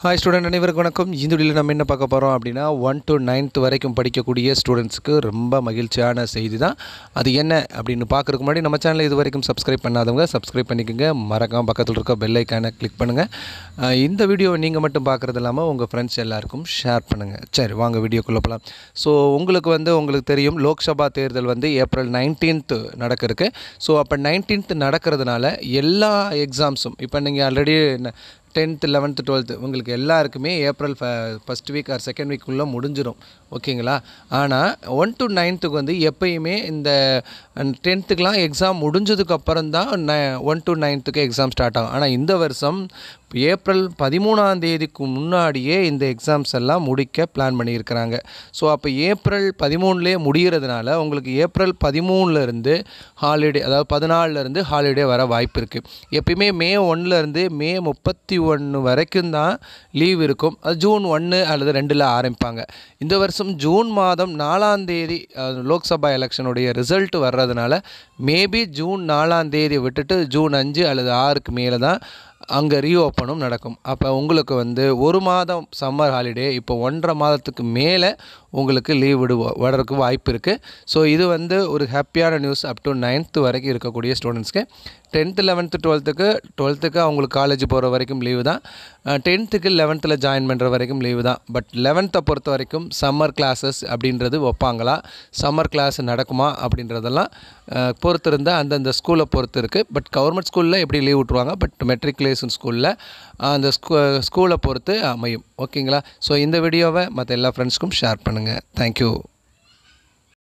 Hi student அனைவருக்கும் வணக்கம். இந்த வீடியோவில் நம்ம என்ன பார்க்க போகிறோம் அப்படின்னா 1 to 9th வரைக்கும் படிக்கக்கூடிய ஸ்டூடெண்ட்ஸ்க்கு ரொம்ப மகிழ்ச்சியான செய்தி தான். அது என்ன அப்படின்னு பார்க்குறதுக்கு முன்னாடி நம்ம சேனலை இது வரைக்கும் சப்ஸ்கிரைப் பண்ணாதவங்க சப்ஸ்கிரைப் பண்ணிக்கோங்க. மறக்காமல் பக்கத்தில் இருக்க பெல் ஐக்கானை கிளிக் பண்ணுங்கள். இந்த வீடியோவை நீங்கள் மட்டும் பார்க்குறது இல்லாமல் உங்கள் ஃப்ரெண்ட்ஸ் எல்லாருக்கும் ஷேர் பண்ணுங்கள். சரி, வாங்க வீடியோக்குள்ளே போகலாம். ஸோ உங்களுக்கு தெரியும், லோக்சபா தேர்தல் ஏப்ரல் 19th நடக்க இருக்குது. ஸோ அப்போ 19th நடக்கிறதுனால எல்லா எக்ஸாம்ஸும் இப்போ நீங்கள் ஆல்ரெடி 10th 11th 12th உங்களுக்கு எல்லாருக்குமே April first week or second வீக்குள்ளே முடிஞ்சிடும். ஓகேங்களா? ஆனால் 1 to 9th எப்பயுமே இந்த 10th எக்ஸாம் முடிஞ்சதுக்கப்புறம் தான் 1 to 9th எக்ஸாம் ஸ்டார்ட் ஆகும். ஆனால் இந்த வருஷம் ஏப்ரல் 13 முன்னாடியே இந்த எக்ஸாம்ஸ் எல்லாம் முடிக்க பிளான் பண்ணியிருக்கிறாங்க. ஸோ அப்போ ஏப்ரல் 13 முடிகிறதுனால உங்களுக்கு ஏப்ரல் 13 ஹாலிடே, அதாவது 14 ஹாலிடே வர வாய்ப்பு இருக்குது. எப்பயுமே மே 1 மே 31 வரைக்கும் தான் லீவ் இருக்கும். அது ஜூன் 1 அல்லது 2 ஆரம்பிப்பாங்க. இந்த வருஷம் ஜூன் மாதம் 4 லோக்சபா எலெக்ஷனுடைய ரிசல்ட் வர்றதுனால மேபி ஜூன் 4 விட்டுட்டு ஜூன் 5 அல்லது 6க்கு மேலே தான் அங்கே ரீஓப்பனும் நடக்கும். அப்போ உங்களுக்கு ஒரு மாதம் சம்மர் ஹாலிடே இப்போ 1.5 மாதத்துக்கு மேலே உங்களுக்கு லீவ் விடுறதுக்கு வாய்ப்பு இருக்குது. ஸோ இது ஒரு ஹாப்பியான நியூஸ் அப் டு 9th வரைக்கும் இருக்கக்கூடிய ஸ்டூடெண்ட்ஸ்க்கு. 10th 11th 12th அவங்களுக்கு காலேஜ் போகிற வரைக்கும் லீவு தான். 10th 11th ஜாயின் பண்ணுற வரைக்கும் லீவு தான். பட் 11th பொறுத்த வரைக்கும் சம்மர் கிளாஸஸ் அப்படின்றது வைப்பாங்களா, சம்மர் கிளாஸ் நடக்குமா அப்படின்றதெல்லாம் பொறுத்து இருந்தால் அந்தந்த ஸ்கூலை பொறுத்து இருக்குது. பட் கவர்மெண்ட் ஸ்கூலில் எப்படி லீவ் விட்ருவாங்க, பட் மெட்ரிகுலேஷன் ஸ்கூலில் அந்த ஸ்கூலை பொறுத்து அமையும். ஓகேங்களா? ஸோ இந்த வீடியோவை மற்ற எல்லா ஃப்ரெண்ட்ஸ்க்கும் ஷேர் பண்ணுங்கள். தேங்க்யூ.